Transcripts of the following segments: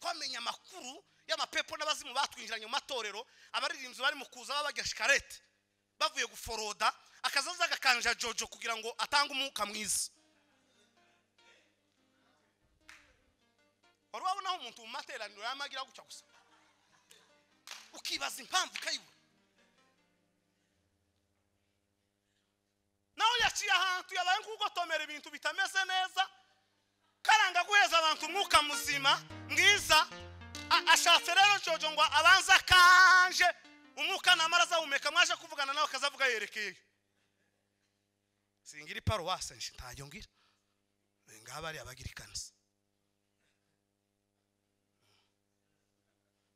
twamenya amakuru y'amapepo n'abazimu batwinjiranye mu matorero abaririmbyi bari mu kuza babajya shikarete bavuye guforoda akazaza agakanja Jojo kugira ngo atange umwuka mwiza. Wari wabonaho umuntu mu materaniro yamagira guca gusa ukibaza impamvu kayibura. Naho yaciye ahantu yabaye nkugotomera ibintu bitameze neza karanga guheza abantu umwuka muzima mwiza. Ashatse rero Jojo ngo abanza kanje umwuka namaraza umeka mwaje kuvugana nawe kazavuga yerekeye singiri paruwase ntayo ngira ngaba ari abagirikanisa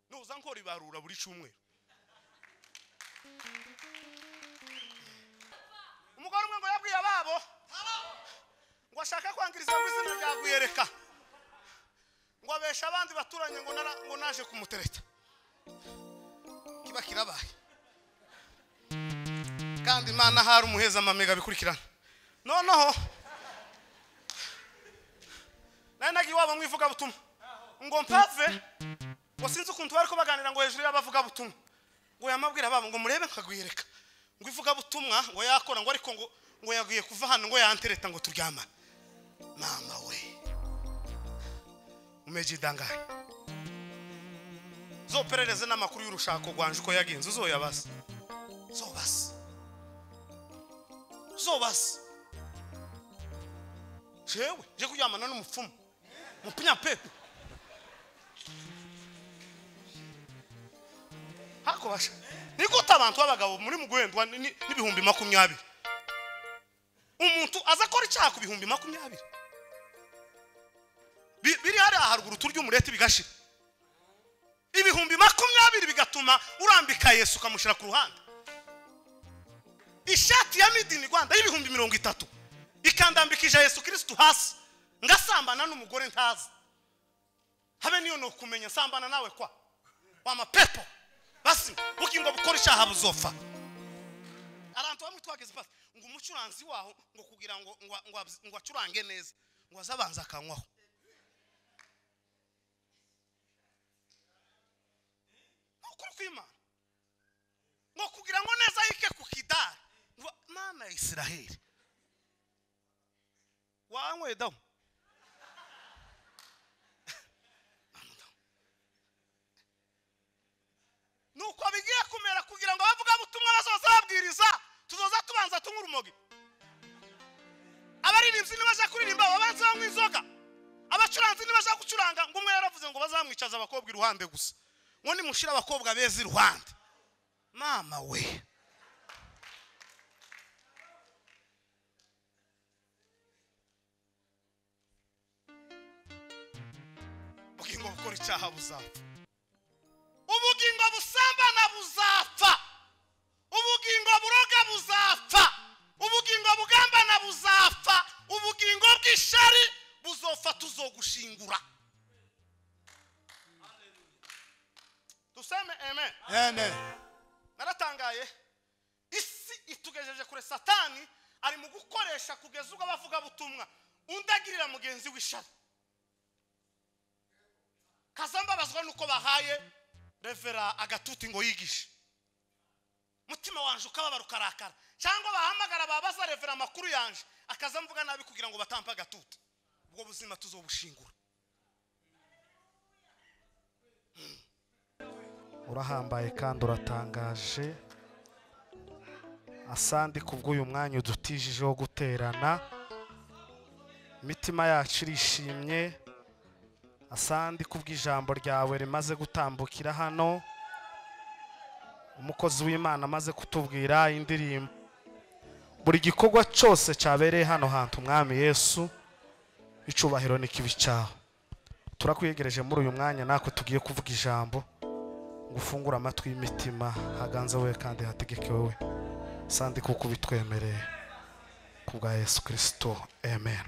nuza nkora ibarura buri cyumweru. Umugore umwe ngo yabwiye ababo ngo ashaka kwangiriza ngo izina ryaguyereka ngo abesha abandi baturanye ngo naje kumutereta kiba kirabaye kandi Imana hari umuheza amamega bikurikirana. Noneho nanagiye wabo mwivuga butumwa ngo mpave ngo sinzi ukuntu bari ko baganira ngo hejuru y'abavuga butumwa ngo yamabwira babo ngo murebe nkagwireka ngo ivuga butumwa ngo yakora ngo ariko ngo yagiye kuva hano ngo yantereta ngo turyama. Mama we umejidanganya zoperereze n'amakuru y'urushako gwanje uko yagenze uzoyabaza zobas jewe je kujyamana n'umupfumu mupinya pepe hako basha niguta abantu abagabo muri mugwendwa n'ibihumbi 20 umuntu azakora icyaha ku bihumbi 20 biri hari aharuguru turyo umurete bigashira ibihumbi 20 bigatuma urambika Yesu kamushira ku ruhande. Ishati ya midini Rwanda y'ibihumbi 30 ikandambikije Yesu Kristo hasi ngasambana n'umugore ntazi habe niyo no kumenya sambana nawe kwa wa mapepo basi bukingo bukora icyaha buzofa. Arantu bamwe twageze pasi ngo umucuranzi waho ngo kugira ngo acurange neza ngo azabanza akanywaho kwima ngo kugira ngo neza yike ku kidari Mana ya Israeli wanywe dawo nuko bigiye kumera kugira ngo bavuga butumwa bazoza babwiriza tuzoza tubanza tungurumogi. Abaririmbyi nibaje kuririmba babanza banywa inzoga abacuranzi nibaje gucuranga ngo umwe yaravuze ngo bazamwicaza abakobwa iruhande gusa ngo nimushira abakobwa beza iruhande. Mama we ubugingo bukora icyaha buzapfa, ubugingo busambana buzapfa, ubugingo buroga buzapfa, ubugingo bugambana buzapfa, ubugingo bw'ishari buzopfa tuzogushingura. Tuseme amen. Amen. Naratangaye isi itugejeje kure Satani ari mu gukoresha kugeza ubwo bavuga butumwa undagirira mugenzi w'ishari. Kazamba bazwa nuko bahaye Revera agatuti ngo yigishe mutima wanje ukababara ukarakara cyangwa bahamagara babaza Revera amakuru yanje akazamvuga nabi kugira ngo batampa agatuti. Ubwo buzima tuzobushingura. Urahambaye kandi uratangaje. Asandi kubw'uyu mwanya udutijijeho guterana imitima yacu irishimye. Asandi kubw'ijambo ryawe rimaze gutambukira hano, umukozi w'Imana amaze kutubwira indirimbo, buri gikorwa cyose cyabereye hano hantu Mwami Yesu icubahiro n'ikibi cyaho. Turakwiyegereje muri uyu mwanya nako tugiye kuvuga ijambo, gufungura amatwi y'imitima haganze we kandi hategeke wowe. Sandi kuko bitwemereye kubwa Yesu Kristo. Amen.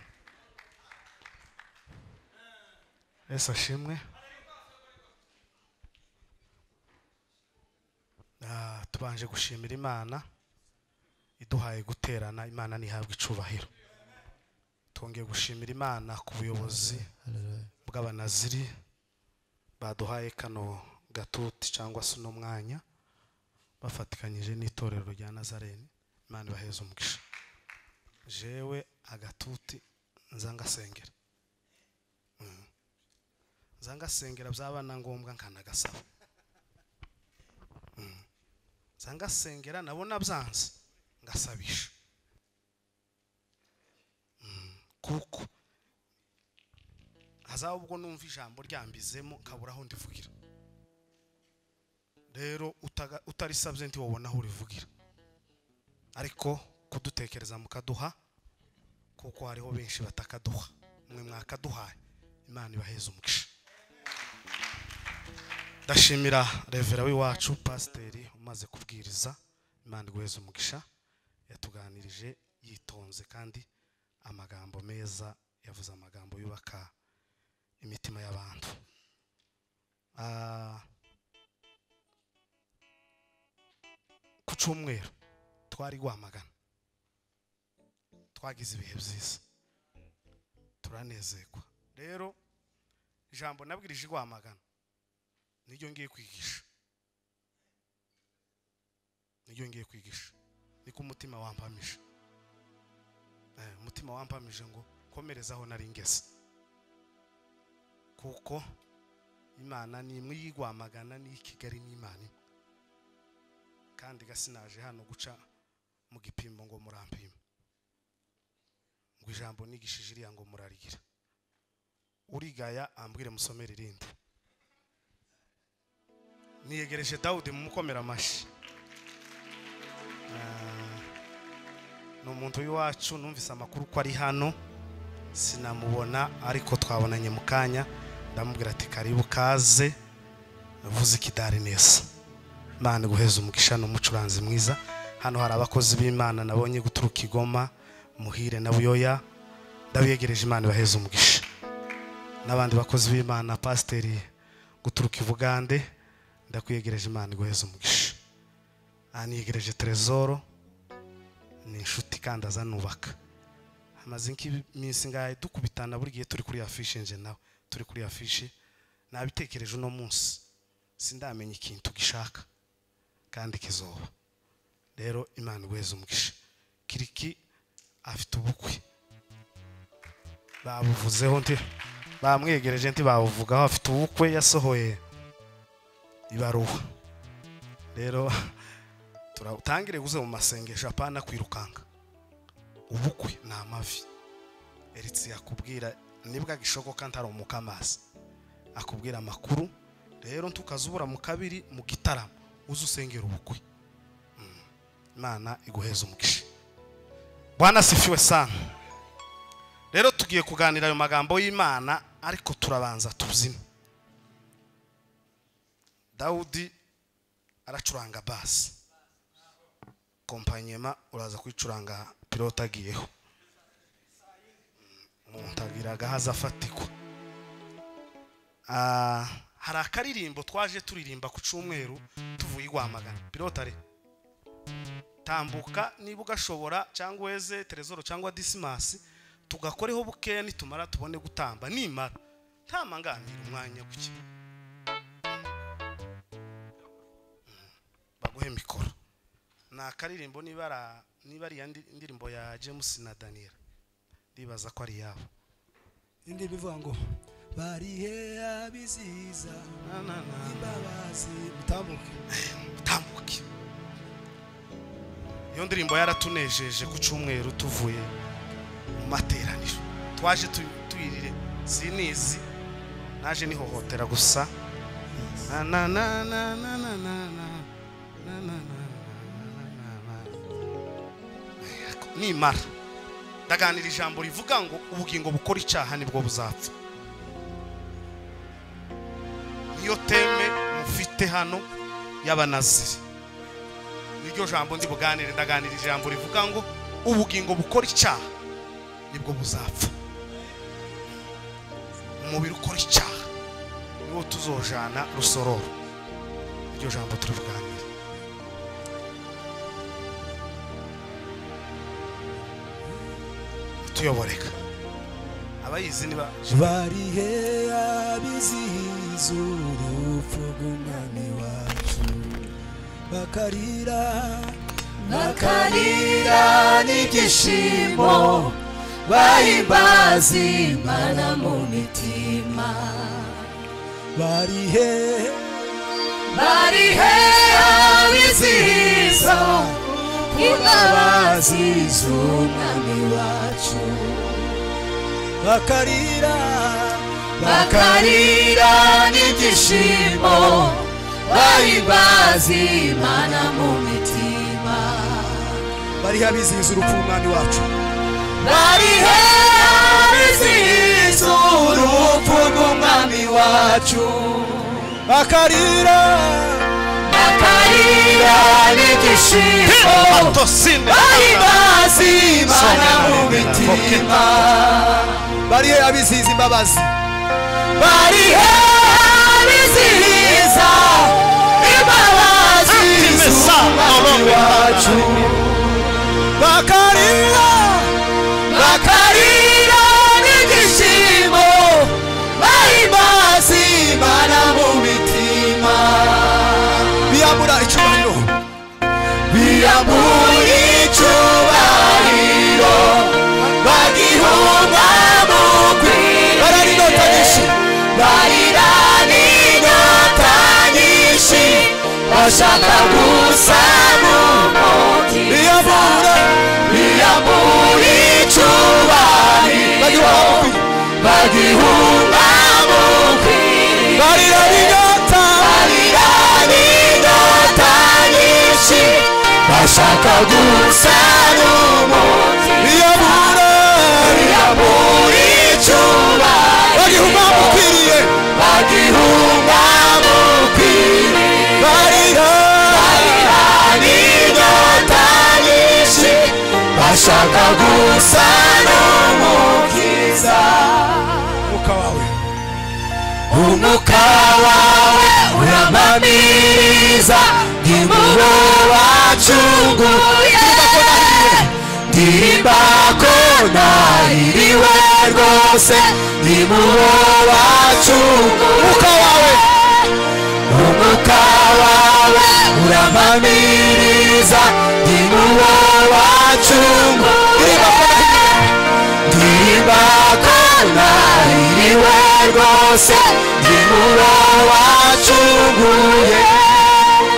Yesu ashimwe. Tubanje gushimira Imana iduhaye guterana. Imana nihabwe icubahiro. Twongeye gushimira Imana ku buyobozi bw'abanaziri baduhaye kano gatuti cyangwa se no mwanya bafatikanyije n'itorero rya Nazarene. Imana ibaheze umugisha. Jewe agatuti nzangasengera nzangasengera byabana ngombwa nkanagasaba nzangasengera nabona byanze ngasabisha kuko hazaba ubwo numva ijambo ryambizemo nkabura aho ndivugira. Rero utarisabye nti wabona aho urivugira, ariko kudutekereza mukaduha kuko hariho benshi batakaduha, mwe mwakaduhaye. Imana ibaheze umugisha. Ndashimira revera w'iwacu pasiteri umaze kubwiriza. Imana iguheze umugisha, yatuganirije yitonze kandi amagambo meza, yavuze amagambo yubaka imitima y'abantu. Ku cyumweru twari Rwamagana, twagize ibihe byiza, turanezerwa. Rero ijambo nabwirije Rwamagana niryo ngiye kwigisha, niko umutima wampamije. Umutima wampamije ngo komerezaho nari ngeze, kuko Imana ni imwe y'Rwamagana ni Kigali ni Imana, kandi gasinaje hano guca mu gipimo ngo murampima ngo ijambo nigishije iriya ngo murarigira. Urigaya ambwire musomere irindi. Niyegereje Dawudi mumukomera amashi. No muntu w'iwacu numvise amakuru ko ari hano, sinamubona ariko twabonanye mu kanya. Ndamubwira ati karibu kaze, vuze ikidari neza. Imana iguheze umugisha n'umucuranzi mwiza. Hano hari abakozi b'Imana nabonye guturuka Igoma, Muhire na Buyoya, ndabiyegereje. Imana ibaheze umugisha. N'abandi bakozi b'Imana pasiteri guturuka Ivugande, ndakwiyegereje. Imana iguheze umugisha. Aniyegereje Trezoro, ni inshuti kandi azanubaka. Hamaze nk'iminsi ngahe dukubitana, buri gihe turi kuri afishe, nje nawe turi kuri afishe. Nabitekereje uno munsi, sindamenya ikintu gishaka kandi kizoba. Rero Imana iguheze umugisha. Kiriki afite ubukwe, babuvuzeho nti bamwegereje nti babuvugaho afite ubukwe, yasohoye ibaruwa. Rero turatangire guze mu masengesho apana kwirukanga. Ubukwe na amavi eritsi yakubwira nibwa gishoboka ntari umukamazi akubwira amakuru. Rero ntukazubura mu kabiri mu gitaramo uzusengera ubukwe. Imana iguheze umugisha. Bwana sifiwe sana. Rero tugiye kuganira ayo magambo y'Imana, ariko turabanza tuzime. Dawudi aracuranga bass, kompanyema uraza kwicuranga pilota agiyeho, umuntu agiraga haza afatikwa. Hari akaririmbo twaje turirimba ku cyumweru tuvuye Rwamagana. Pilota re tambuka niba ugashobora, cyangwa weze Trezoro cyangwa Dismas, tugakoreho buke nitumara tubone gutamba. Nimara ntamanganira umwanya guke baguhe mikoro. Na karirimbo niba ari indirimbo ya James na Daniel, ndibaza ko ari yabo. Indi bivuga ngo barihe abiziza imbabazi mutambuke. Iyo ndirimbo yaratunejeje ku cyumweru tuvuye mu materaniro. Twaje tuyirire sinizi, naje nihohotera gusa. Nimara ndaganira ijambo rivuga ngo ubugingo bukora icyaha nibwo buzapfa. Niyo teme mufite hano y'Abanaziri, niryo jambo ndi buganire. Ndaganira ijambo rivuga ngo ubugingo bukora icyaha nibwo buzapfa. Umubiri ukora icyaha niwo tuzojana rusororo. Niryo jambo turivuganira. tuyoboreka abayizi niba barihe abizizu rw'umwami wacu bakarira n'ibyishimo bahimbaza Imana mu mitima barihe abizihiza imbabazi z'umwami wacu bakarira n'ibyishimo bahimbaza Imana mu mitima barihe abizihiza urupfu rw'umwami wacu barihe abizihiza urupfu rw'umwami wacu bakarira n'ibyishimo bahimbaza Imana mu mitima barihe abizihiza imbabazi barihe abizihiza imbabazi z'umwami wacu bakarira n'ibyishimo bahimbaza Imana mu mitima biyambura icyubahiro bagihunga mu kwira barira n'inyota nyinshi bashaka gusa n'umutima biyambura icyubahiro bagihunga mu kwira barira n'inyota nyinshi bashaka gusa n'umutima biyambura icyubahiro bagihunga mu kwiriye barira n'inyota nyinshi bashaka gusa n'umukiza umwuka wawe uramamiriza nk'impuhwe wacunguye ndirimba ko nahiriwe rwose nk'impuhwe wacunguye umwuka wawe uramamiriza nk'impuhwe wacunguye ndirimba ko nahiriwe rwose nk'impuhwe wacunguye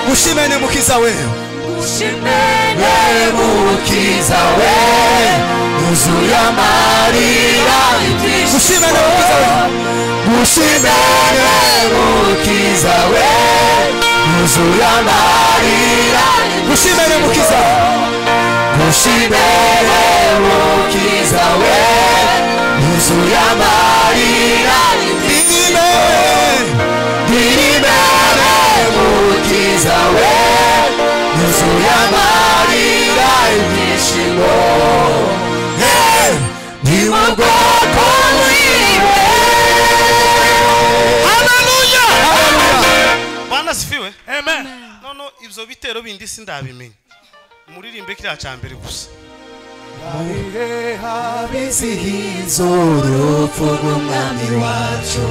gushimene mukiza we gushimene mukiza we yuzuye amarira gushimene mukiza we gushimene mukiza we yuzuye amarira gushimene mukiza gushimene mukiza we yuzuye amarira ndirimene mukiza we yuzuye amarira ibyishimo ni mu bwoko bwiwe. Haleluya! Bwana sifiwe. Amen. None ibyo bitero bindi sindabimenya. Muririmbe kiriya cya mbere gusa. barihe abizihiza urupfu rw'umwami wacu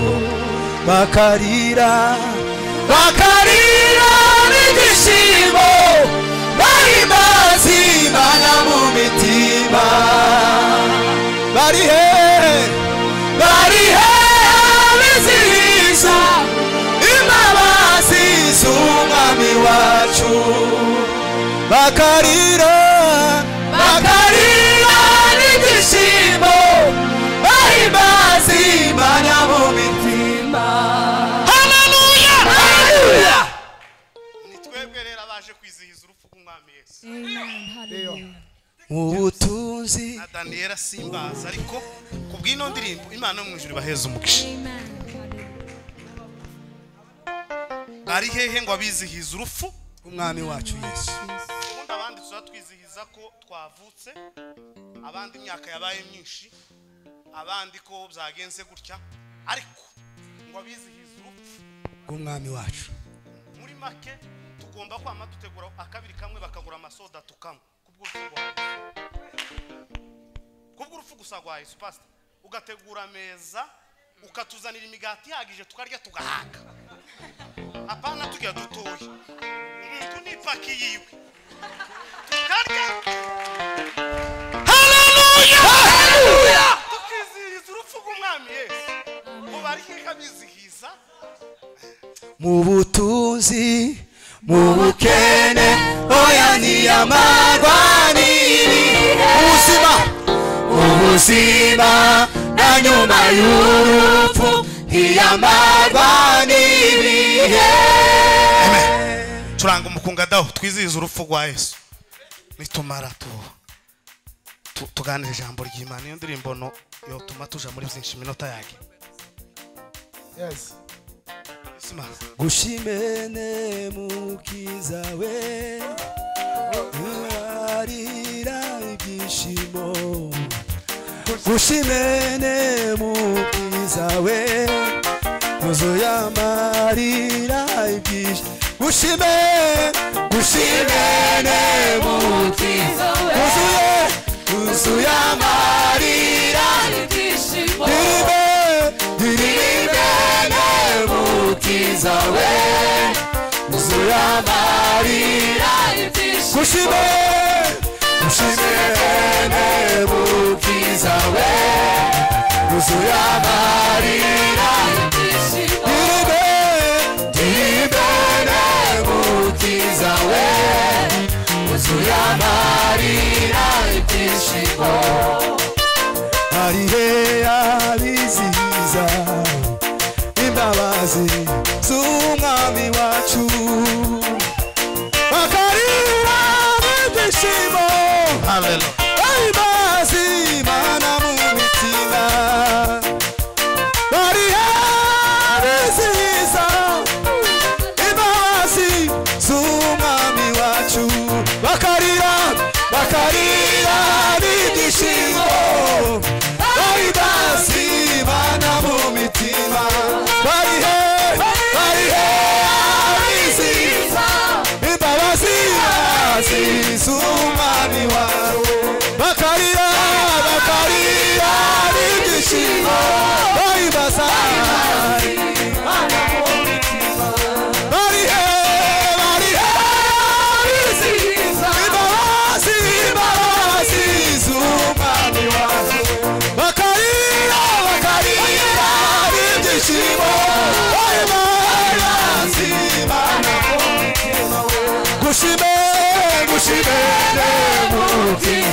bakarira n'ibyishimo bahimbaza Imana mu mitima barihe abizihiza imbabazi z'umwami wacu bakarira n'ibyishimo bahimbaza Imana mu mitima. Haleluya! Nitwebwe rero abaje kwizihiza urupfu rw'umwami Yesu. mu butunzi Na Daniel simbaza ariko kubw'ino ndirimbo Imana yo mu ijuru baheza umugisha. Ari hehe ngo abizihiza urupfu umwami wacu Yesu ubundi abandi tuzatwizihiza ko twavutse abandi imyaka yabaye myinshi abandi ko byagenze gutya ariko ngo abizihiza urupfu rw'umwami wacu muri make tugomba kwama dutegura akabiri kamwe bakagura amasoda tukanywa kubw'urupfu gusa rwa Yesu pastor ugategura meza ukatuzanira imigati ihagije tukarya tugahaga apana tujya dutoye umuntu nipaki yiwe tukarya haleluya tukizihiriza urupfu rw'umwami Yesu mubarike kabizihiza mu butunzi mu bukene oya ntiyamarwa n'ibihe ubuzima na nyuma y'urupfu ntiyamarwa n'ibihe. turanga umukunga daho twizihiza urupfu rwa Yesu nitumara tuganira ijambo ry'Imana. Iyo ndirimbo no yotuma tuja muri byinshi minota yake. Yes. Gushimene mukiza we arira ibyishimo gushimene mukiza we yuzuye amarira ibyishimo gushimene mukiza we yuzuye amarira ibyishimo mukiza we yuzuye amarira ibyishimo gushimene mukiza we yuzuye amarira ibyishimo ndibene mukiza we yuzuye amarira ibyishimo arihe abizihiza imbabazi z'umwami wacu bakarira ibyishimo imbabazi Imana mu mitima barihe bizihiza imbabazi z'umwami wacu bakarira ibyishimo imbabazi Imana mu mitima barihe bizihiza imbabazi z'umwami wawe bakarira ibyishimo bahimbaza Imana mu mitima barihe bizihiza imbabazi z'umwami wawe bakarira ibyishimo bahimbaza Imana mu mitima gushimene mukiza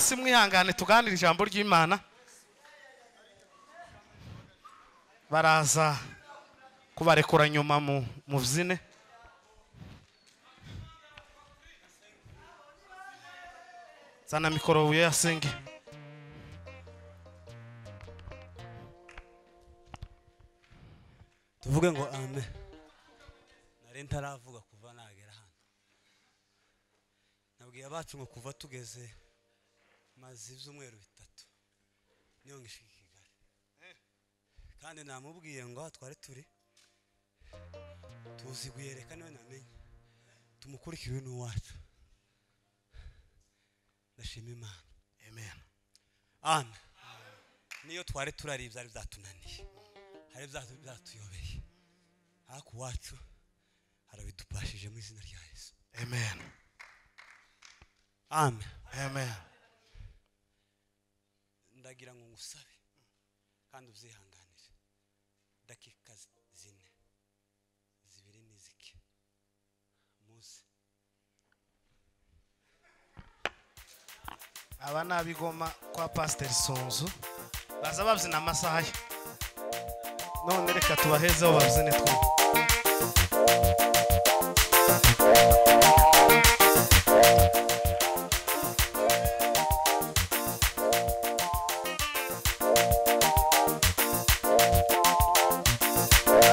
hasi mwihangane tuganire ijambo ry'Imana. Baraza kubarekura nyuma mu vyine. Zana mikoro uye asenge. Tuvuge ngo amen. Nari ntaravuga kuva nagera hano. Nabwiye abacu ngo kuva tugeze mazi ibyumweru 3 niyo ngishika Kigali. Kandi namubwiye ngo twari turi tuzi guyereka niwe namenye tumukurikire n'uwacu. Ndashima Imana. Amen. Amen. Niyo twari turari byari byatunaniye. Hari byatuyobeye. Ariko wacu harabidupashije mu izina rya Yesu. Amen. Amen. Amen. Ndagira ngo ngusabe kandi uzihanganire. Dakika 4 zibiri niziki. Muze. Aba nabigoma kwa Pastor Sonzo baza babyina amasaha ye. None reka tubahezeho babyine twe.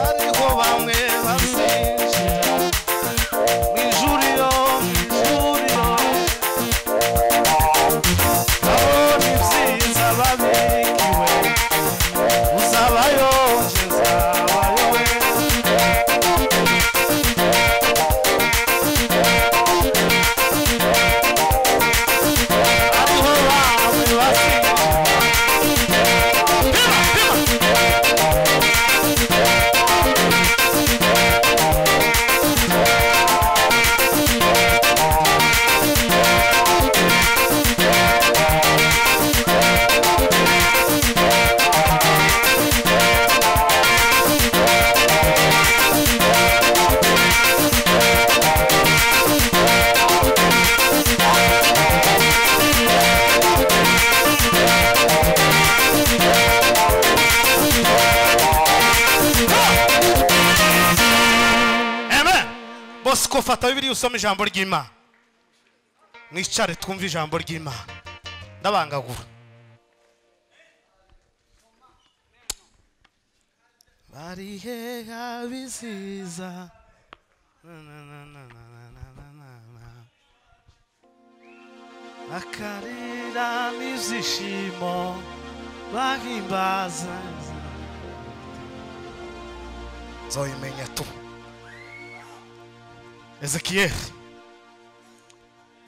Ariho bamwe basinjira mw'ijuriro aboni byiza babikiwe uzabayonje zabayowe ariho bamwe basinjira Bosco fata Bibiliya usome ijambo ry'Imana. Mwicare twumve ijambo ry'Imana. Ndabangagura. Barihe abiziza. Akarira n'izishimo bahimbaza. Zoyimenya tu.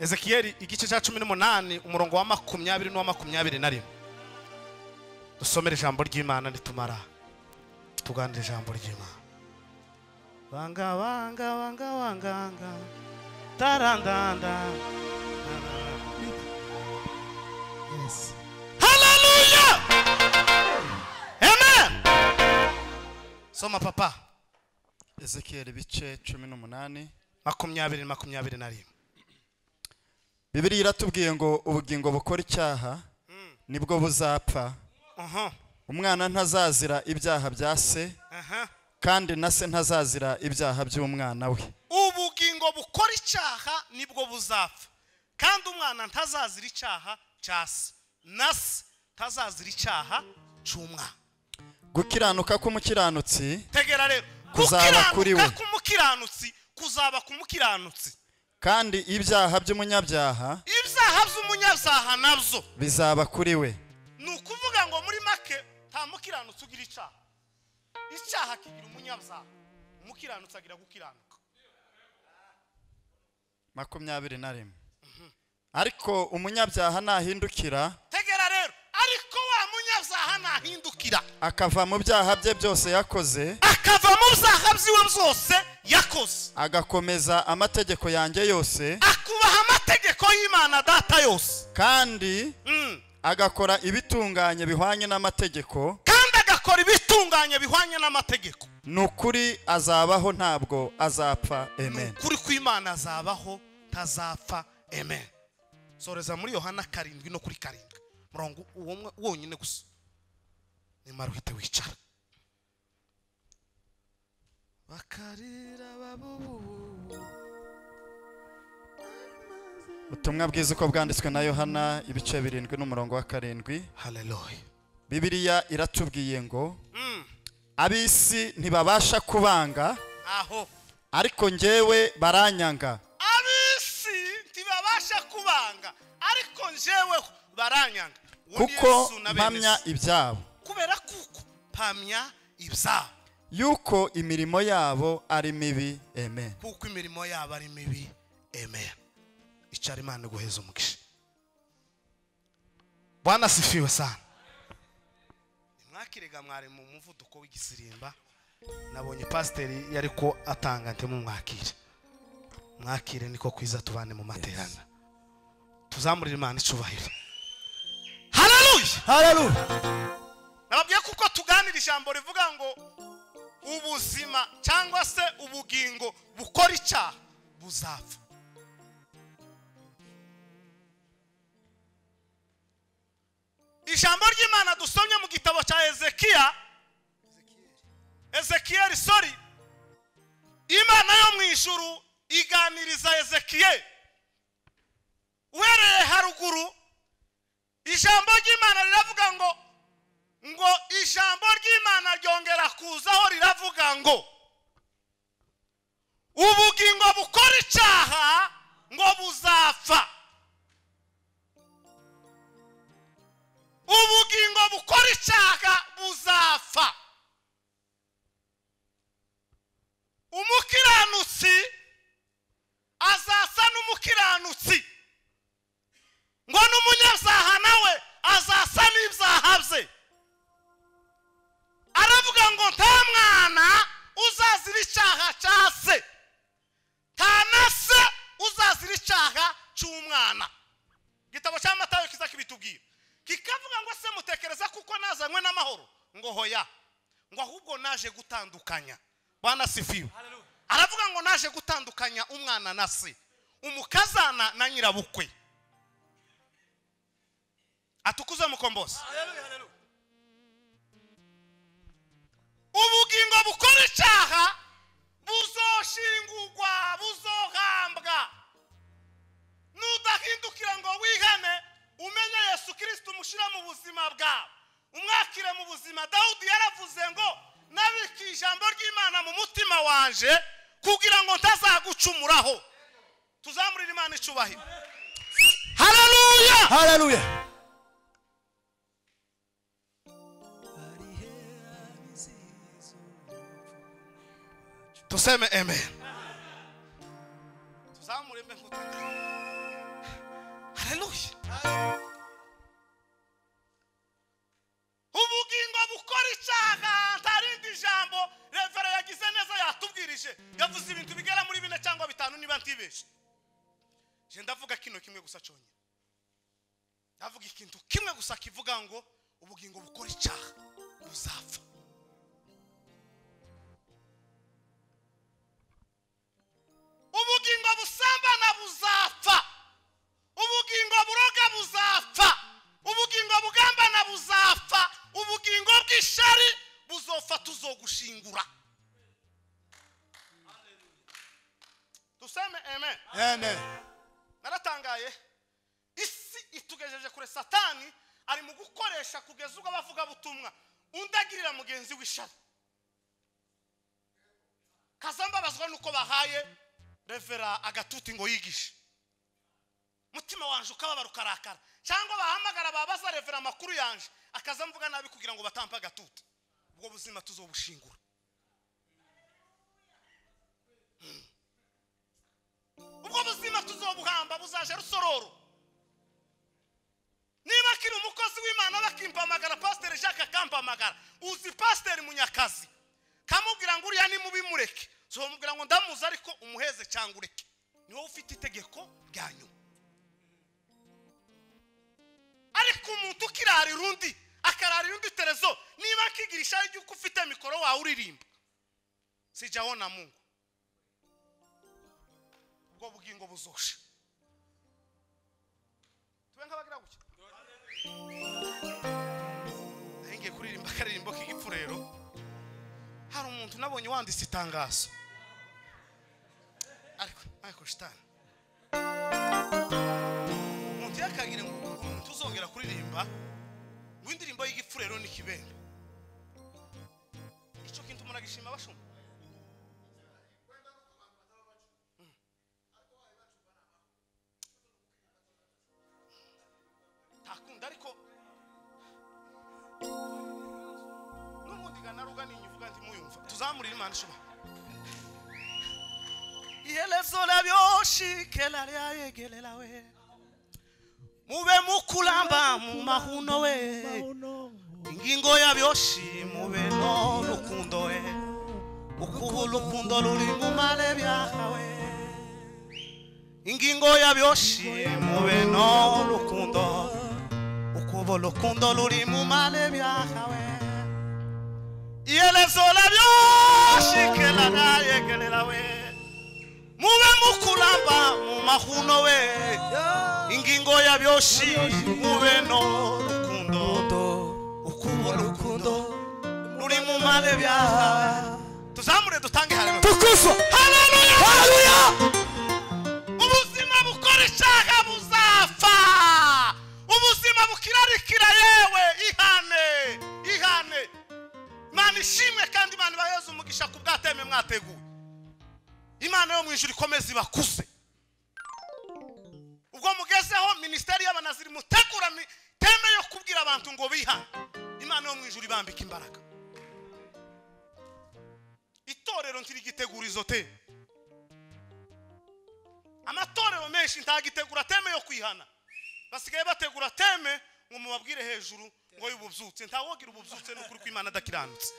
Ezekiel igice cya 18 umurongo wa 20 n'uwa 21. Dusomere ijambo ry'Imana nitumara tuganire ijambo ry'Imana. Banga tarandanda. Yes. Hallelujah. Amen. Soma papa. Ezekiel ibice 18 20. Bibiliya iratubwiye ngo ubugingo bukora icyaha nibwo buzapfa. Umwana ntazazira ibyaha bya se kandi na se ntazazira ibyaha by'umwana we. Ubugingo bukora icyaha nibwo buzapfa kandi umwana ntazazira icyaha cya se na se ntazazira icyaha cy'umwana. Gukiranuka k'umukiranutsi tegera rero kuzaba kuri we k'umukiranutsi kuzaba kumukiranutsi kandi ibyaha by'umunyabyaha nabyo bizaba kuri we. Nukuvuga ngo muri make nta mukiranutsi ugira icyaha kigira umunyabyaha, umukiranutsi agira gukiranuka. 21. Ariko umunyabyaha nahindukira, tegera rero, ariko wa munyabyaha nahindukira akava mu byaha bye byose yakoze, agakomeza amategeko yanjye yose, akubaha amategeko y'Imana data yose, kandi agakora ibitunganye bihwanye n'amategeko, nukuri azabaho ntabwo azapfa. Amen. Nukuri kw'Imana azabaho ntazapfa. Amen. soreza muri Yohana 7 no kuri 7 murongo uwo wonyine gusa nimara uhite wicara bakarira babubu. ubutumwa bwiza uko bwanditswe na Yohana ibice 7 n'umurongo wa 7. Haleluya. Bibiliya iratubwiye ngo abisi ntibabasha kubanga Aho ariko njyewe baranyanga. abisi ntibabasha kubanga ariko njyewe baranyanga. Kuko mpamya ibyabo. Kubera kuko mpamya ibyabo. Yuko imirimo yabo ari mibi. Amen. Kuko imirimo yabo ari mibi. Amen. Icara Imana guheza umugisha. Bwana sifiwe sana. Mwakirega mwari mu muvuduko w'igisirimba. Nabonye pasiteri yariko atanga nte mu mwakire. Mwakire niko kwiza tubane mu materana. Tuzamurira Imana icubahiro. Haleluya. Haleluya. Nababwiye kuko tuganira ijambo rivuga ngo ubuzima cyangwa se ubugingo bukora icyaha buzapfa. Ijambo ry'Imana dusomye mu gitabo cya Ezekiel, sorry. Imana yo mu ijuru iganiriza Ezekiel. Uhereye haruguru ijambo ry'Imana riravuga ngo ijambo ry'Imana ryongera kuzaho riravuga ngo ubugingo bukora icyaha ngo buzapfa. Ubugingo bukora icyaha buzapfa. Umukiranutsi azasa n'umukiranutsi ngo n'umunyabyaha nawe azasa n'ibyaha bye. Aravuga ngo nta mwana uzazira icyaha cya se, nta na se uzazira icyaha cy'umwana. Igitabo cya Matayo kiza kibitubwira kikavuga ngo se mutekereza kuko nazanywe n'amahoro ngo hoya, ngo ahubwo naje gutandukanya. Bwana sifiwe. Aravuga ngo naje gutandukanya umwana na se, umukazana na nyirabukwe. Atukuze mukombozi. Ubugingo bukora icyaha buzoshingurwa, buzohambwa. Nudahindukira ngo wihane umenye Yesu Kristo umushira mu buzima bwawe, umwakire mu buzima. Dawudi yaravuze ngo nabika ijambo ry'Imana mu mutima wanje kugira ngo ntazagucumuraho. Tuzamurira Imana icubahiro. Haleluya. Haleluya. Tuseme amen. Tuzamure mbe nkutanga. Haleluya. Ubugingo bukora icyaha ntarindi jambo Revera yagize neza yatubwirije. Yavuze ibintu bigera muri 4 cyangwa 5 niba ntibeshe. Je ndavuga kino kimwe gusa cyonyine. Ndavuga ikintu kimwe gusa kivuga ngo ubugingo bukora icyaha buzapfa. Ubugingo busambana buzapfa. Ubugingo buroga buzapfa. Ubugingo bugambana buzapfa. Ubugingo bw'ishari buzopfa tuzogushingura. Tuseme amen. Amen. Naratangaye isi itugejeje kure Satani ari mu gukoresha kugeza ubwo bavuga butumwa undagirira mugenzi w'ishari. Kazambabazwa nuko bahaye Revera agatuti ngo yigishe. Mutima wanje ukababara ukarakara. Cyangwa bahamagara babaza Revera makuru yanje akaza mvuga nabi kugira ngo batampa agatuti. Ubwo buzima tuzobushingura. Ubwo buzima tuzobuhamba buzaje rusororo. Niba kiri umukozi w'Imana bakimpamagara Pastor Jacques akampamagara, uzi Pastor Munyakazi kamubwira ngo uriya ni mubi mureke, so mubwira ngo ndamuza ariko umuheze cyangwa ureke. Ni wowe ufite itegeko ryanyu. Ariko umuntu kirari rundi akarari rundi terezo niba kigirisha yuko ufite mikoro wawe uririmba sijaona Mungu. Ubwo bugingo buzosha. baguye nk'abagira gutya ngiye kuririmba akaririmbo k'igipfu rero hari umuntu nabonye wanditse itangazo ariko shitani umuntu yakagira ngo umuntu uzongera kuririmba ngo indirimbo y'igipfu rero ni kibembe icyo kintu muragishima bashumba takunda ariko n'ubundi ganaruga ninyuvuga ndi muyumva tuzamurira Imana ishoba ihelezo labyoshikela lyayegelela we mube mukulamba mu mahuno we ingingo yabyoshi mube no rukundo we ukubu rukundo ruri mu male byahawe ingingo yabyoshi mube no rukundo ukubu rukundo ruri mu male byahawe ihelezo labyoshikela lyayegelela we mube mukulamba mu mahuno we ingingo yabyoshi mube no rukundo ukubo rukundo ruri mu male byaha tuzamure dutange haleluya Tukufu. haleluya Haleluya. ubuzima bukora icyaha buzapfa ubuzima bukirarikira yewe ihane Imana ishimwe kandi Imana ibahereze umugisha ku bwateme mwateguye Imana yo mu ijuru ikomeze ibakuze ubwo mugezeho ministeri y'abanaziri mutegura teme yo kubwira abantu ngo bihane Imana yo mu ijuru ibambika imbaraga itorero ntirigitegura izo teme amatorero menshi ntagitegura teme yo kwihana basigaye bategura teme ngo mubabwire hejuru ngo yububyutse ntawogira ububyutse n'ukuri ko Imana adakiranutse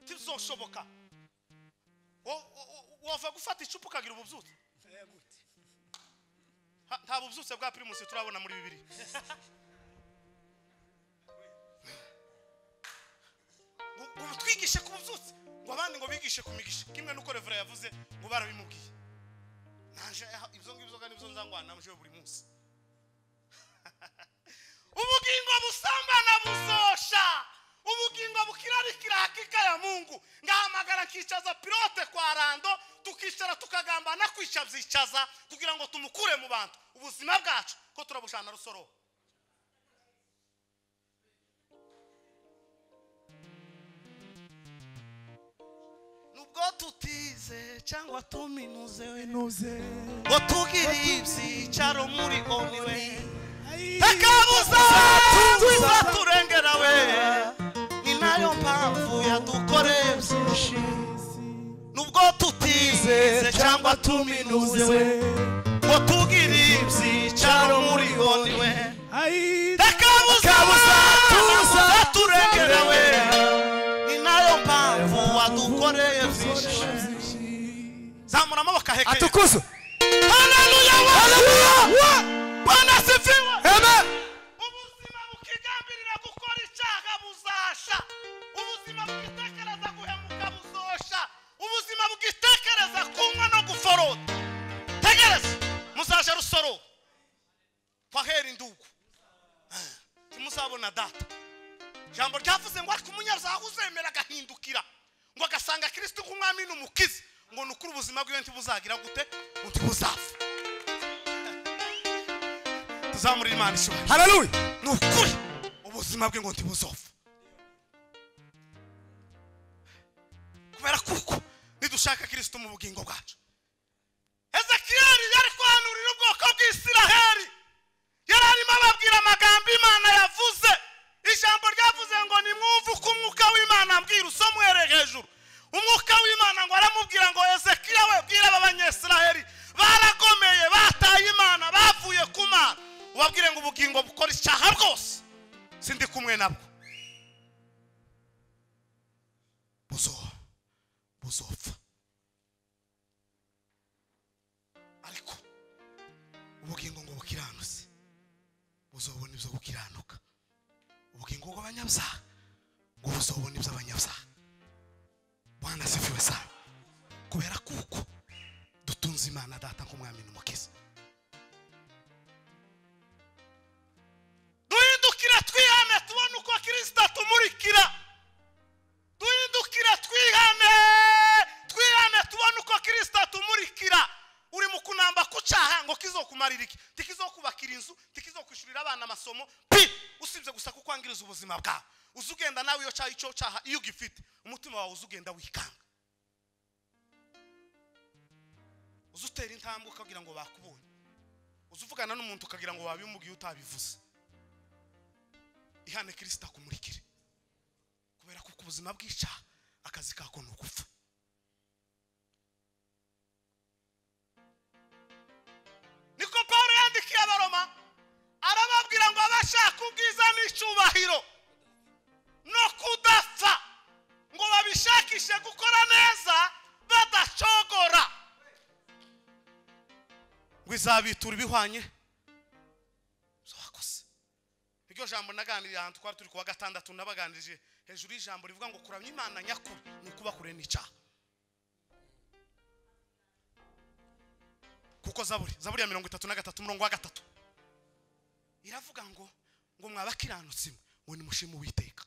tizoshoboka wava gufata icupa ukagira ububyutse nta bubyutse bwa Primus turabona muri Bibiliya ngo twigishe ku bubyutse ngo abandi ngo bigishe ku migisha kimwe nuko Revera yavuze ngo barabimubwiye nanje ibyo ngibyo kandi ibyo nzangwana muje buri munsi ubugingo busambana buzosha ubugingo bukirarikira hakika ya Mungu ngahamagara kicaza pilote kwa rando tukicara tukagambana kwica byicaza kugira ngo tumukure mu bantu ubuzima bwacu ko turabushana rusoro nubwo tutize cyangwa tuminuze we ngo tugire ibyicaro muri oniwe takabuza tuzaturengera we ni nayo mpamvu yadukoreye byinshi nubwo tutize cyangwa tuminuze we ngo tugire ibyicaro muri oniwe takabuza tuzaturengera we ni nayo mpamvu wadukoreye byinshi zamura amaboko ahekeye Atukuzu. haleluya Haleluya. Bwana asifiwe Amen. ubuzima bukigambirira gukora icyaha buzasha ubuzima bugitekereza guhemuka buzosha ubuzima bugitekereza kunywa no guforota tegereza muzaje rusoro kwahera indugu timuzabona data jambo ryavuze ngo ariko umunyabyaha uzemera agahindukira ngo agasanga Kristo nk'umwami n'umukiza ngo nukuri ubuzima bwiwe ntibuzagira gute ntibuzapfa tuzamurira Imana ishobora Haleluya. nukuri ubuzima bwe ngo ntibuzopfa kubera kuko nidushaka Kristo mu bugingo bwacu Ezekiyeli yari kwanurira ubwoko bw'Isiraheli yari arimo ababwira amagambo Imana yavuze ijambo ryavuze ngo nimwumve uko umwuka w'Imana ambwira usomwere hejuru umwuka w'Imana ngo aramubwira ngo Ezekiya we bwira abanyesiraheli baragomeye bataye Imana bavuye ku Mana ubabwire ngo ubugingo bukora icyaha bwose sindi kumwe nabwo buzopfa ariko ubugingo ngo bukiranutse buzobona ibyo gukiranuka ubugingo bw'abanyabyaha ngo buzobona iby'abanyabyaha Bwana asifiwe sana kubera kuko dutunze Imana data nk'umwami n'umukiza kizokumarira iki tikizokubakira inzu tikizokwishurira abana amasomo usibye gusa kukwangiriza ubuzima bwawe uzugenda nawe iyo cyaha icyo cyaha iyo ugifite umutima wawe uzugenda wikanga uzutera intambwe ukagira ngo bakubonye uzuvugana n'umuntu ukagira ngo wabimugiye utabivuze ihane Kristo akumurikire kubera ko ubuzima bw'icyaha akazi kako no gupfa niko Paulo yandikiye Abaroma arababwira ngo abashaka ubwiza n'icyubahiro no kudapfa ngo babishakishe gukora neza badacogora ngo izabitura ibihwanye zokose iryo jambo naganiriye ahantu twari turi kuwa gatandatu nabaganirije hejuru y'ijambo rivuga ngo kuramya Imana nyakuri ni kuba kure n'icyaha kuko zaburi ya 33 umurongo wa 3 iravuga ngo mwabakiranutsi mwe ni mushima Uwiteka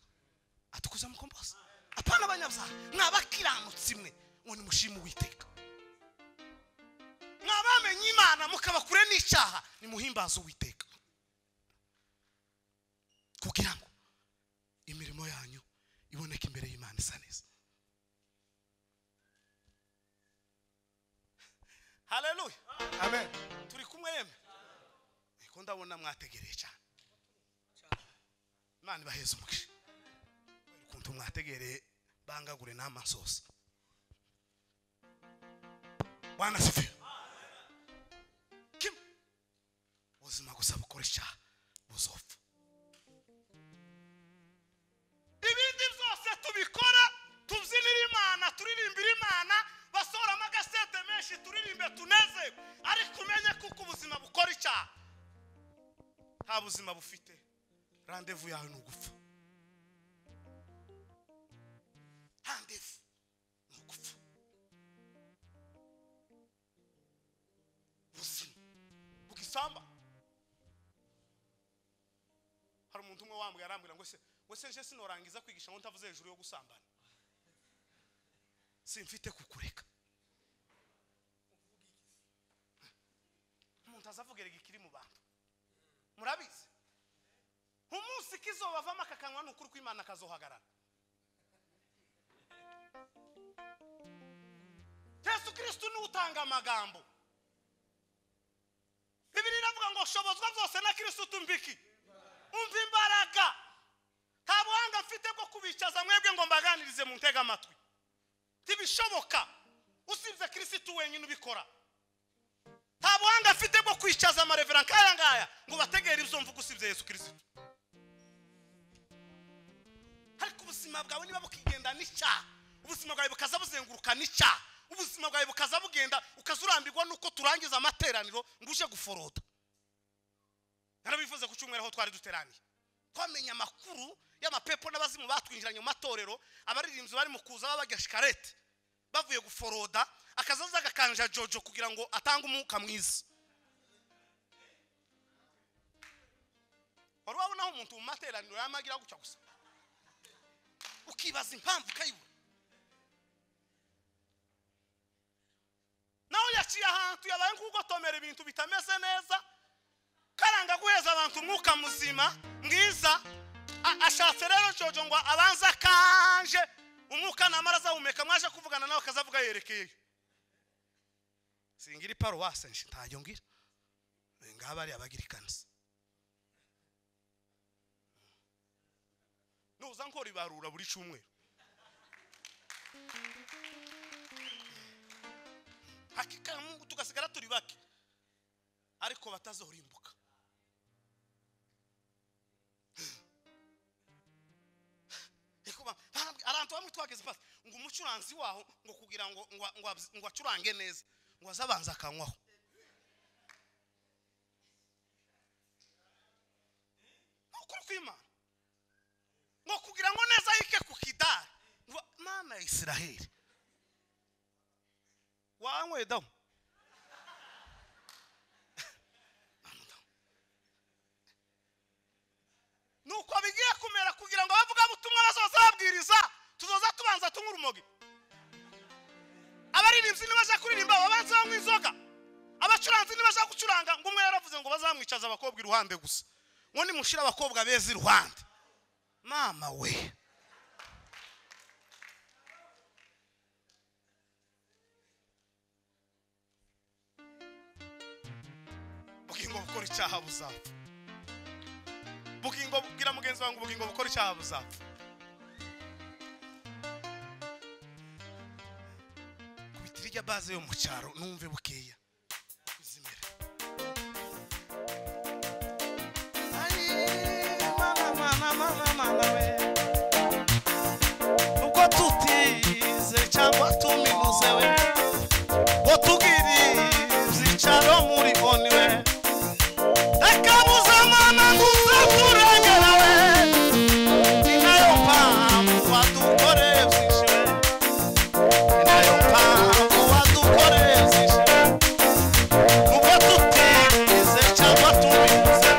atukuza mukomboza apana abanyabyaha mwabakiranutsi mwe ni mushima Uwiteka mwabamenye Imana mukaba kure n'icyaha ni muhimbaza Uwiteka kugira ngo imirimo yanyu iboneke imbere y'Imana isa neza. Haleluya. Amen. Turi kumwe yeme. Ko ndabona mwategereye cyane. Imana baheze umugisha. Ukuntu mwategereye bangagure n'amasosa. Bwana sifiwe. Kim. Ubuzima gusa bukoresha buzopfa. Ibindi byose tubikora tubyinira Imana turirimbira Imana basora amagasete menshi turirimbe tuneze ariko umenye kuko ubuzima bukora icyaha nta buzima bufite rendez-vous yawe ni ugupfa rendez-vous ni ugupfa ubuzima bukisamba hari umuntu umwe wambwe yarambwira ngo se je sinorangiza kwigisha ngo ntavuze hejuru yo gusambana simfite kukureka umuntu azavugira igikiri mu bantu murabizi umunsi kizobavamo akakanwa n'ukuri kw'Imana kazohagarara Yesu Kristo ni utanga amagambo Bibiri iravuga ngo shobozwa byose na Kristo tumbiki umva imbaraga nta buhanga mfite bwo kubicaza mwebwe ngo mbaganirize mu ntega amatwi tibishoboka usibye Kristo wenyine ubikora nta buhanga mfite bwo kwicaza amareverend kaya ngaya ngo bategere ibyo mvuga usibye Yesu Kristo ariko ubuzima bwawe niba bukigenda n'icyaha ubuzima bwawe bukaza buzenguruka n'icyaha ubuzima bwawe bukaza bugenda ukazurambirwa nuko turangiza amateraniro ngo uje guforota narabivuze ku cyumweru aho twari duteraniye twamenya amakuru y'amapepo n'abazimu batwinjiranye mu matorero abaririmbyi bari mu kuza babajya shikarete bavuye guforoda akazaza gakanja Jojo kugira ngo atange umwuka mwiza wari wabona aho umuntu mu materaniro yamagira gucya gusa ukibaza impamvu kayibura naho yaciye ahantu yabaye nk'ugotomera ibintu bitameze neza karanga guheza abantu umwuka muzima mwiza ashatse rero Jojo ngo abanza kanje umwuka namaraza humeka mwaje kuvugana nawe akazavuga yerekeye singira paruwase ntayo ngira ngaba ari abagirikanisa nuza nkora ibarura buri cyumweru hakika Mungu tugasigara turi bake ariko batazorimbuka arantu bamwe twageze pasi ngo umucuranzi waho ngo kugira ngo acurange neza ngo azabanza akanywaho ukuri kw'Imana ngo kugira ngo neza yike ku kidari ngo Mana ya Isiraheli wanywe dawo nuko bigiye kumera kugira ngo bavuga butumwa bazoza babwiriza tuzoza tubanza tunywa urumogi abaririmbyi nibaje kuririmba babanza banywa inzoga abacuranzi nibashaka gucuranga ngo umwe yaravuze ngo bazamwicaza abakobwa iruhande gusa ngo nimushira abakobwa beza iruhande mama we bugingo bukora icyaha buzapfa bugingo bwira mugenzi wangu bugingo bukora icyaha buzapfa kubitirya baze yo mu cyaro numve bukeya izimere mama we uko tutize cyangwa tuminuze we ngo tugirize icyaro muri oni we ekabuza mama nguze kurengera we ni nayo mpamvu wadukoreye byinshi we ni nayo mpamvu wadukoreye byinshi uko tutize cyangwa tuminuze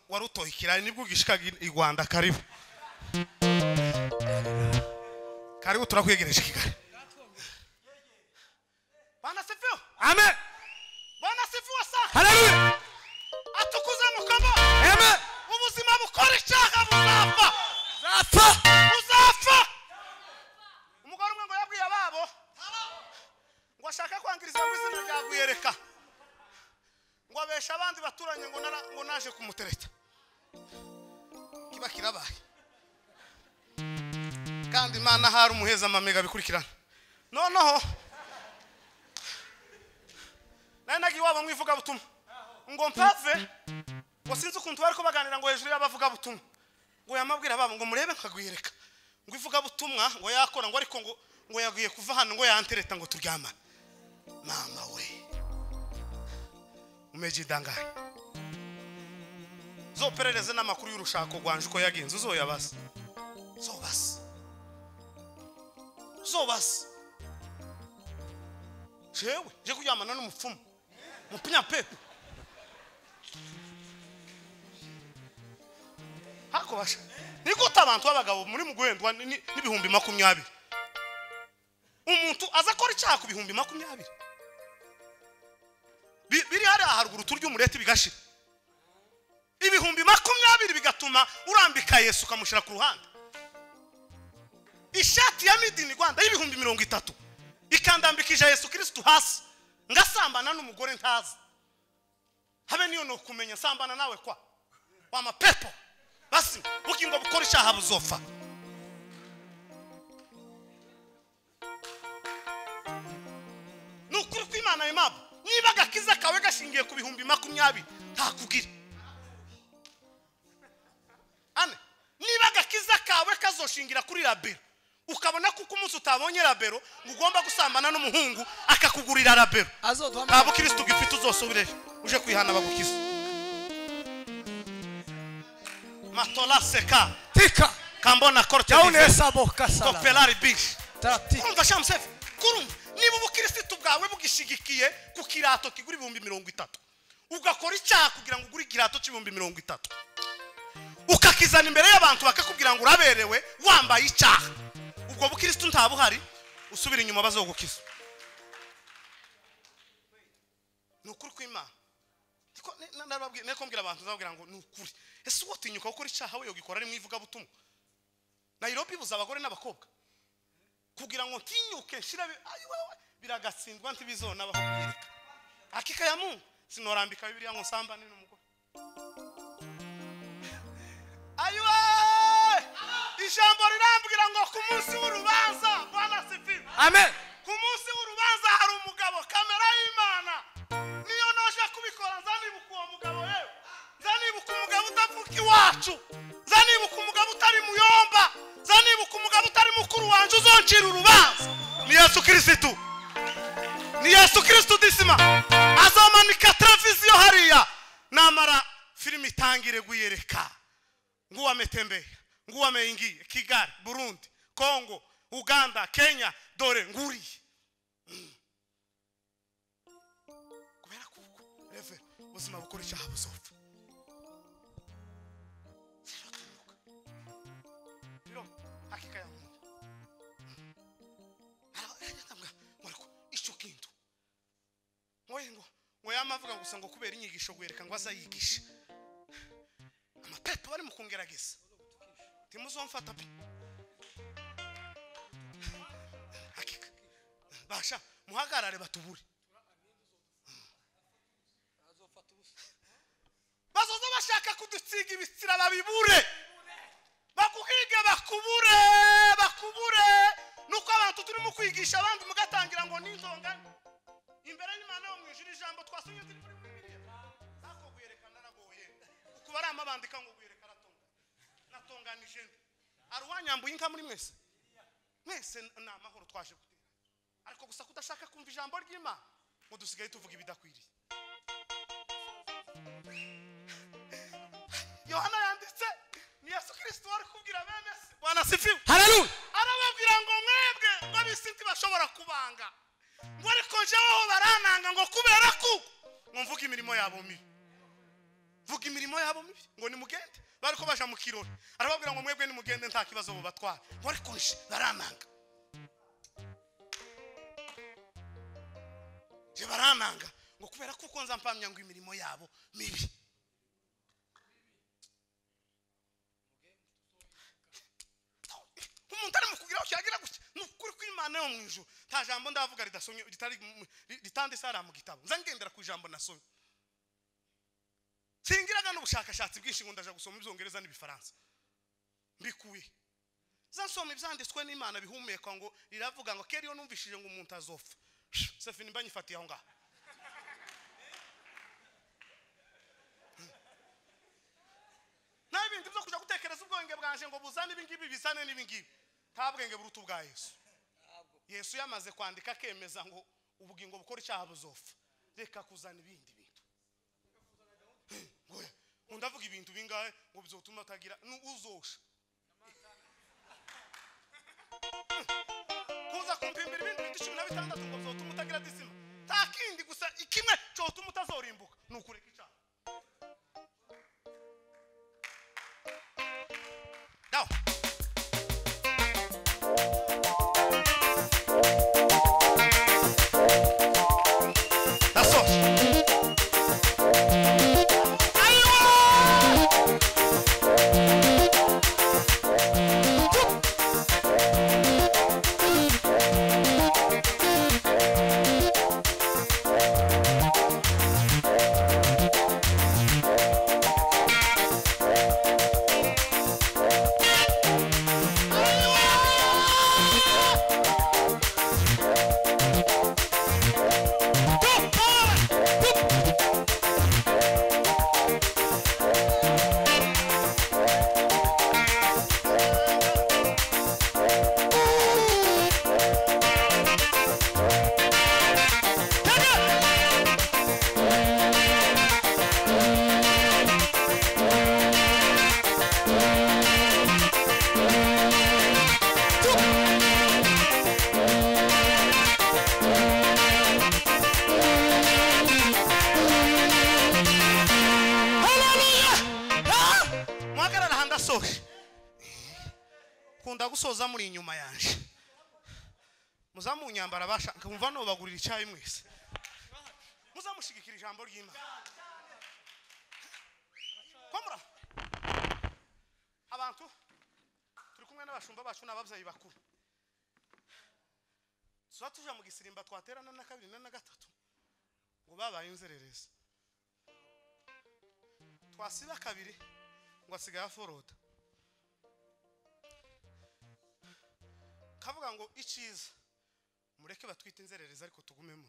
warutoye ikirari nibwo gishikaga i Rwanda karibu karibu turakwegereje Kigali Bwana sifiwe Amen. Bwana sifiwe sana Hallelujah. atukuze mukama Amen. ubuzima bukora icyaha buzapfa Zapfa. umugore umwe ngo yabwiye ababo ngo ashaka kwangiriza ngo izina ryaguyereka ngo abesha abandi baturanye ngo naje kumutereta kiba kirabaye kandi Imana hari umuheza amamega bikurikirana noneho nagi wabo mwivuga butumwa ngo mpave ngo sinzi ukuntu bari kubaganira ngo hejuru y'abavuga butumwa ngo yamabwira babo ngo murebe nkaguyereka ngo ivuga butumwa ngo yakora ngo ariko ngo yagiye kuva hano ngo yantereta ngo turyama mama we umejidangaye zoperereze n'amakuru y'urushako rwanje uko yagenze uzoyabaza zobasa jewe je kujyamana n'umupfumu mupinya pepe hako basha niko abantu babagabo muri mugwendwa n'ibihumbi 20 umuntu aza kora icyaha ku bihumbi 20 biri hari aharuguru turya umureti bigashira ibihumbi 20 bigatuma urambika Yesu kamushira ku ruhande ishati ya midini Rwanda y'ibihumbi 30 ikandambikije Yesu Kristo hasi ngasambana n'umugore ntazi habe niyo no kumenya sambana nawe kwa wa mapepo basi bukingo bukora icyaha buzofa nukuri kw'Imana y'Imana niba gakiza kawe gashingiye ku bihumbi 20 ntakugira ane niba gakiza kawe kazoshingira kuri rabero ukabona kuko umunsi utabonye rabero ugomba gusambana n'umuhungu akakugurira rabero abo Kristo gifite uzosubire uje kwihana bagukiza matola seka Tika. kambona korte Yaunesa boka sala. kopelari bish Tati. kumva shamsef kurumva niba ubukristo bwawe bugishigikiye ku kirato kigura 30 ugakora icyaha kugira ngo ugure kirato 30 ukakizana imbere y'abantu bakakubwira ngo uraberewe wambaye icyaha ubwo bukristo ntabuhari usubira inyuma bazogukiza nukuri kw'Imana narababwiye neko mbwira abantu zababwira ngo nukuri ese wotinyuka gukora icyaha we yogikora ari mwivuga butumwa Nairobi buza abagore n'abakobwa kugira ngo ntinyuke nshirabe ayiwe biragatsindwa ntibizona bahubirika akika ya Mungu sinorambika Bibiliya ngo sambane n'umugore ayiwe ijambo rirambwira ngo ku munsi w'urubanza Bwana sifiwe amen ku munsi w'urubanza hari umugabo kamera y'Imana niyo noje kubikora nzanibuka uwo mugabo yewe nzanibuka umugabo utavuka iwacu nzanibuka umugabo utari muyomba nzanibuka umugabo utari mukuru wanje uzoncira urubanza ni Yesu Kristo disima azomanika televiziyo hariya namara filimi itangire guyereka nguwa metembea nguwa meingie Kigali Burundi Kongo Uganda Kenya dore nguri kubera kuko reve ubuzima bukora icyaha busofa rero hakika ya Mungu icyo kintu ngo yamavuga gusa ngo kubera inyigisho gwereka ngo azayigisha amapepo bari mu kungerageza timuzomfata pe hakika basha muhagarare batubure bazoza bashaka kudutsiga ibitsira babibure bakuhiga bakubure nuko abantu turimo kwigisha abandi mugatangira ngo n'inzongane imbere y'Imana yo mwijira ijambo twasonye turi muri Bibiliya zako guyerekana nagoye ukubara amabandika ngo guyerekana natonganije ndi arwanyambuye inka muri mwese na mahoro twaje gutera ariko gusa kudashaka kumva ijambo ry'Imana ngo dusigaye tuvuga ibidakwiriye Yohana yanditse ni Yesu Kristo wari kubwira bene se Bwana sifiwe haleluya arababwira ngo mwebwe ngo bisinti bashobora kubanga ngo ariko jewe barananga ngo kubera ko ngo mvuga imirimo yabo mibi vuga imirimo yabo mibi ngo nimugende bariko baje mu kirori arababwira ngo mwebwe nimugende nta kibazo bo batwara ngo ariko nje barananga je barananga ngo kubera ko konza mpamya ngo imirimo yabo mibi umuntu ari mukugira cyagira gutya nukuri kw'Imana yo mwijuru ta jambo ndavuga ridasonye ritande sara mu gitabo nzangendera ku ijambo nasomye singiraga n'ubushakashatsi bwinshi ngo ndaje gusoma ibyongereza n'ibifaransa mbikuye zansoma ibyanditswe n'Imana bihumeka ngo riravuga ngo keriyo numvishije ngo umuntu azopfa sefini mbanyifatiye aho ngaho nabindi byo kuja gutekereza ubwenge bwanje ngo buzane ibingibi bizane n'ibingibi ntabwenge burutu bwa Yesu yamaze kwandika kemeza ngo ubugingo bukora icyaha buzofa reka kuzana ibindi bintu ngo ndavuga ibintu bingahe ngo bizotuma utagira uzosha kuza kumpimbira ibindi 16 ngo bizotuma utagira disima takindi gusa ikimwe cyo tuma utazorimbuka nukureka icyaha Now. That's all. gusoza muri inyuma yanje muzamu nyambara bashaka kumva no bagurira icyayi mwese muzamushigikira ijambo ry'Imana komura abantu turi kumwe n'abashumba bacu n'ababyeyi bakuru tuba tuje mu gisirimba twaterana na kabiri na gatatu ngo babaye inzererezi twasiba kabiri ngo asigaye aforoda kavuga ngo iciza mureke batwite inzererezi ariko tugumemo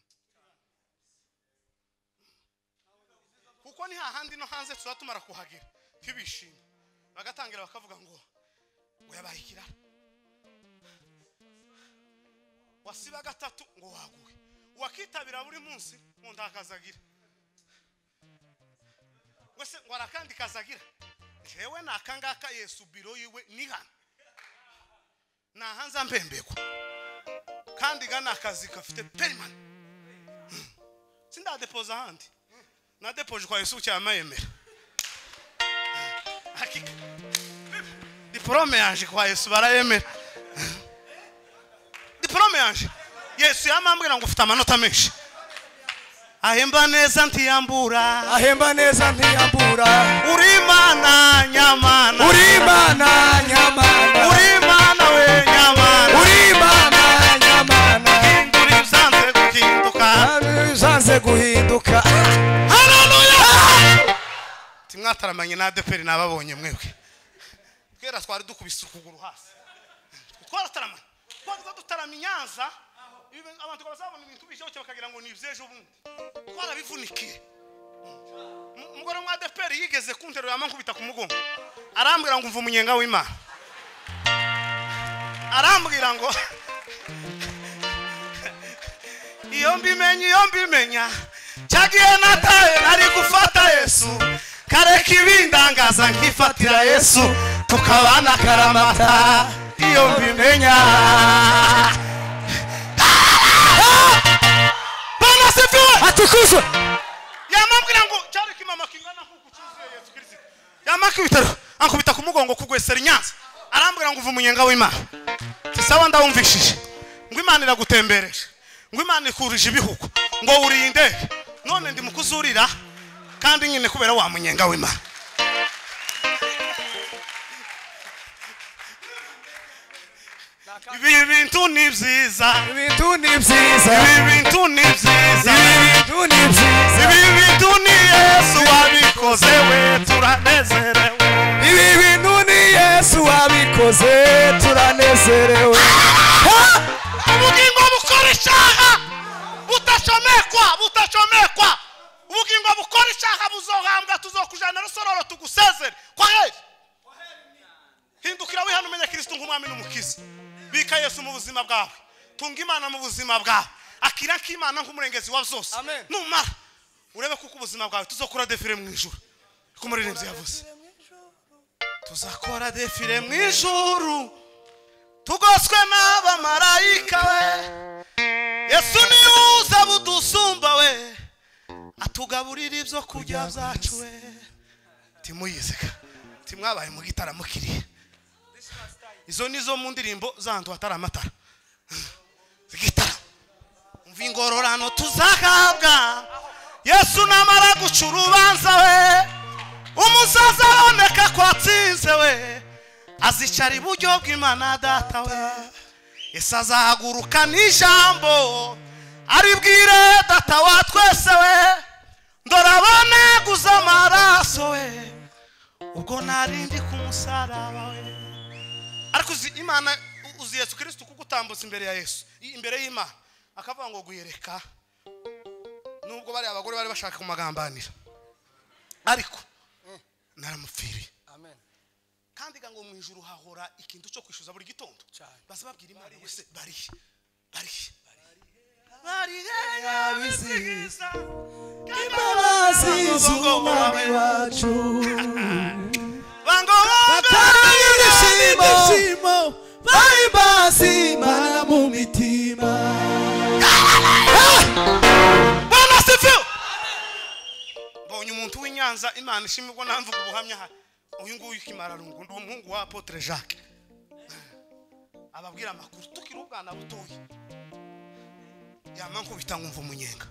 kuko ni hahandi no hanze tuba tumara kuhagira ntibishime bagatangira bakavuga ngo yabaye ikirara wasiba gatatu ngo waguye wakitabira buri munsi ngo ndakazagira wese ngo arakandi kazagira jewe nakangaka Yesu biro yiwe nigana nahanza mpembeko kandi gana akazi kafite permanent sinda deposa handi na depoje kwa Yesu cyama yemera hakika diplome yanje kwa Yesu barayemera diplome yanje Yesu yamambwira ngo ufite amanota menshi ahemba neza ntiyambura uri Imana nyamana uri Imana nyamana uri Imana we nyamana uri Imana nyamana hindura uzanze guhinduka uzanze guhinduka haleluya timwataramanye na ADPR nababonye mwebwe twera twari dukubise ukuguru hasi twarataramanye twaza dutarama Nyanza abantu bazabona ibintu bishoboke bakagira ngo ni ibyejo bundi twarabivunikiye umugore wa ADPR yigeze kunterura amankubita ku mugongo arambwira ngo umva umunyenga w'Imana arambwira ngo iyo mbimenya cyagiye nataye nari gufata Yesu kareka ibindangaza nkifatira Yesu tukabana karamata iyo mbimenya bana sifiwe atukuzwe yamambwira ngo cyari kimama kingana nkuko cyuzuye Yesu Kristo yamaka ibitaro ankubita ku mugongo kugwesera Nyanza arambwira ngo uva umunyenga w'Imana tisawa ndawumvishije ngo Imana iragutembereje ngo Imana ikurije ibihugu ngo urinde none ndi mukuzurira kandi nyine kubera wa munyenga w'Imana ibi bintu ni byiza ibi bintu ni Yesu wabikoze we turanezerewe ibi bintu ni Yesu wabikoze turanezerewe ubugingo bukora icyaha butacomekwa ubugingo bukora icyaha buzohambwa tuzokujana rusororo tugusezere kwa heri hindukira wihana umenye Kristo nk'umwami n'umukiza bika Yesu mu buzima bwawe tunga Imana mu buzima bwawe akira k'Imana nk'umurengezi wa byose numara urebe kuko ubuzima bwawe tuzokora defile mu ijuru ko umuririmbyi yavuze tuzakora defile mu ijuru tugoswe n'abamarayika we Yesu ni uza budusumba we atugaburira ibyo kurya byacu we timuyizeka timwabaye mu gitaramo kiriye izo nizo mu ndirimbo zantu hatari amatara zigitara umva ingororano tuzahabwa Yesu namara guca urubanza we umusaza aboneka ko atsinze we azicara iburyo bw'Imana data we Yesu azahaguruka n'ijambo aribwire data wa twese we ndorabona guza amaraso we ubwo narindi ku musaraba we ariko Imana uzi Yesu Kristo kugutambutsa imbere ya Yesu imbere y'Imana akavuga ngo guyereka nubwo bari abagore bari bashaka kumagambanira ariko naramupfiriye amen kandi ngo mu ijuru hahora ikintu cyo kwishuza buri gitondo base babwira Imana wese bari yabizihiza imbabazi z'umwami wacu batanga ibyishimo bahimbaza Imana mu mitima bana sifiwe mbonye umuntu w'Inyanza Imana ishimirwa namvuga ubuhamya ha uyu nguyu kimararungu ndi umuhungu wa Apotre Jacques ababwira amakuru tukiri ubwana butoyi yamanko bitanga umva umunyenga